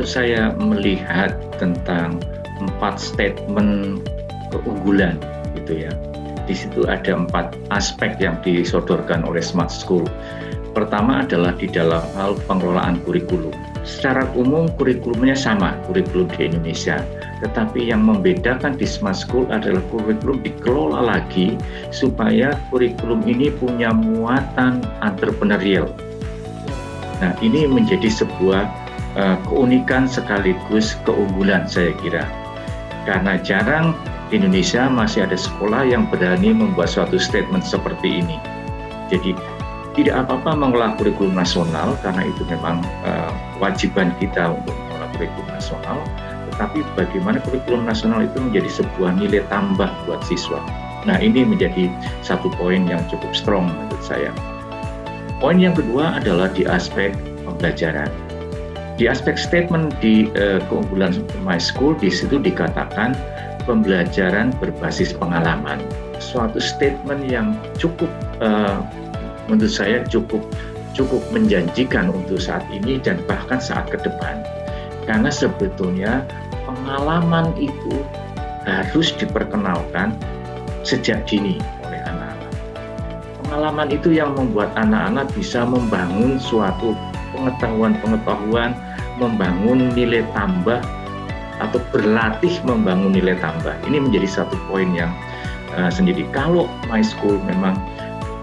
Kalau saya melihat tentang 4 statement keunggulan gitu ya, di situ ada 4 aspek yang disodorkan oleh Smart School. Pertama adalah di dalam hal pengelolaan kurikulum. Secara umum kurikulumnya sama, kurikulum di Indonesia. Tetapi yang membedakan di Smart School adalah kurikulum dikelola lagi supaya kurikulum ini punya muatan entrepreneurial. Nah, ini menjadi sebuah keunikan sekaligus keunggulan saya kira. Karena jarang di Indonesia masih ada sekolah yang berani membuat suatu statement seperti ini. Jadi tidak apa-apa mengelola kurikulum nasional karena itu memang kewajiban kita untuk mengelola kurikulum nasional, tetapi bagaimana kurikulum nasional itu menjadi sebuah nilai tambah buat siswa. Nah, ini menjadi satu poin yang cukup strong menurut saya. Poin yang kedua adalah di aspek pembelajaran. Di aspek statement di keunggulan My School, di situ dikatakan pembelajaran berbasis pengalaman. Suatu statement yang cukup menurut saya cukup menjanjikan untuk saat ini dan bahkan saat ke depan. Karena sebetulnya pengalaman itu harus diperkenalkan sejak dini oleh anak-anak. Pengalaman itu yang membuat anak-anak bisa membangun suatu pengetahuan, membangun nilai tambah atau berlatih membangun nilai tambah. Ini menjadi satu poin yang sendiri. Kalau My School memang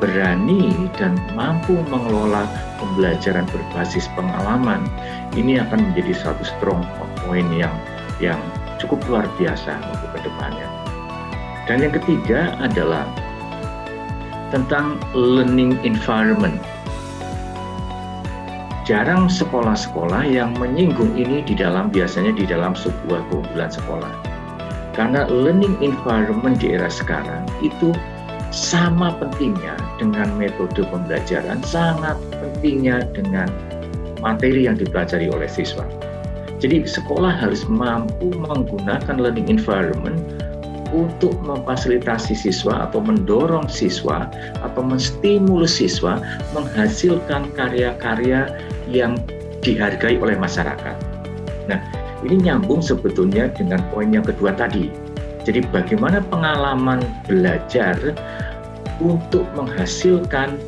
berani dan mampu mengelola pembelajaran berbasis pengalaman, ini akan menjadi satu strong point yang cukup luar biasa untuk kedepannya. Dan yang ketiga adalah tentang learning environment. Jarang sekolah-sekolah yang menyinggung ini biasanya di dalam sebuah keunggulan sekolah. Karena learning environment di era sekarang itu sama pentingnya dengan metode pembelajaran, sangat pentingnya dengan materi yang dipelajari oleh siswa. Jadi sekolah harus mampu menggunakan learning environment untuk memfasilitasi siswa atau mendorong siswa atau menstimulus siswa menghasilkan karya-karya yang dihargai oleh masyarakat. Nah, ini nyambung sebetulnya dengan poin yang kedua tadi. Jadi bagaimana pengalaman belajar untuk menghasilkan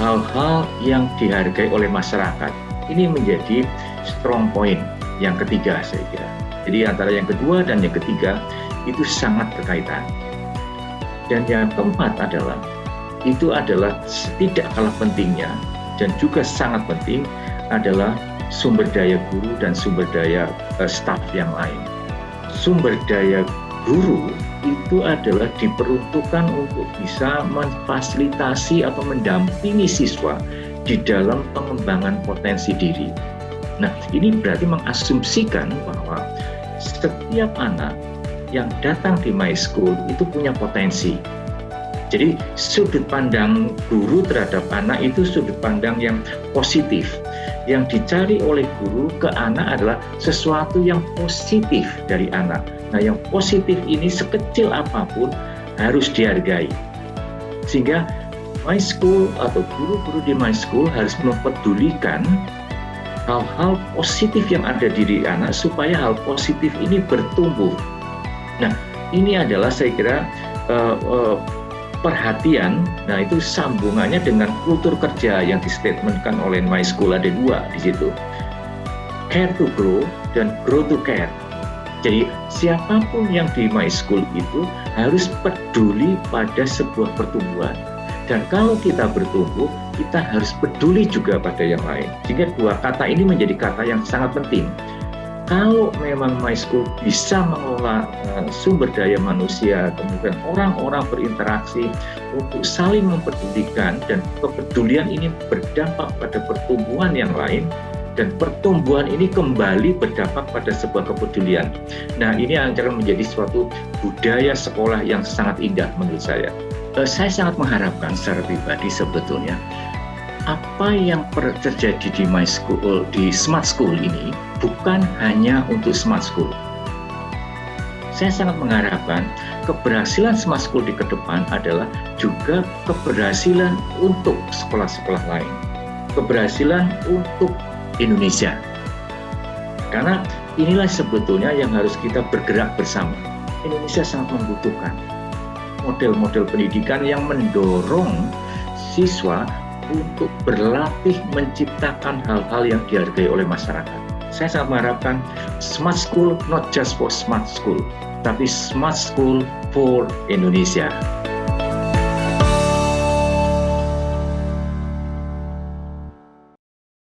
hal-hal yang dihargai oleh masyarakat. Ini menjadi strong point yang ketiga saya kira. Jadi antara yang kedua dan yang ketiga itu sangat berkaitan. Dan yang keempat adalah tidak kalah pentingnya dan juga sangat penting adalah sumber daya guru dan sumber daya staf yang lain. Sumber daya guru itu adalah diperuntukkan untuk bisa memfasilitasi atau mendampingi siswa di dalam pengembangan potensi diri. Nah, ini berarti mengasumsikan bahwa setiap anak yang datang di My School itu punya potensi. Jadi sudut pandang guru terhadap anak itu sudut pandang yang positif. Yang dicari oleh guru ke anak adalah sesuatu yang positif dari anak. Nah, yang positif ini sekecil apapun harus dihargai. Sehingga My School atau guru-guru di My School harus mempedulikan hal-hal positif yang ada di diri anak supaya hal positif ini bertumbuh. Nah, ini adalah saya kira perhatian. Nah, itu sambungannya dengan kultur kerja yang distatementkan oleh My School, ada 2 di situ. Care to grow dan grow to care. Jadi siapapun yang di My School itu harus peduli pada sebuah pertumbuhan. Dan kalau kita bertumbuh, kita harus peduli juga pada yang lain. Sehingga 2 kata ini menjadi kata yang sangat penting. Kalau memang My School bisa mengelola sumber daya manusia, kemudian orang-orang berinteraksi untuk saling mempedulikan, dan kepedulian ini berdampak pada pertumbuhan yang lain, dan pertumbuhan ini kembali berdampak pada sebuah kepedulian. Nah, ini akan menjadi suatu budaya sekolah yang sangat indah menurut saya. Saya sangat mengharapkan secara pribadi sebetulnya apa yang terjadi di My School, di Smart School ini bukan hanya untuk Smart School. Saya sangat mengharapkan keberhasilan Smart School di ke depan adalah juga keberhasilan untuk sekolah-sekolah lain, keberhasilan untuk Indonesia. Karena inilah sebetulnya yang harus kita bergerak bersama. Indonesia sangat membutuhkan model-model pendidikan yang mendorong siswa untuk berlatih menciptakan hal-hal yang dihargai oleh masyarakat. Saya sangat mengharapkan smart school not just for smart school, tapi smart school for Indonesia.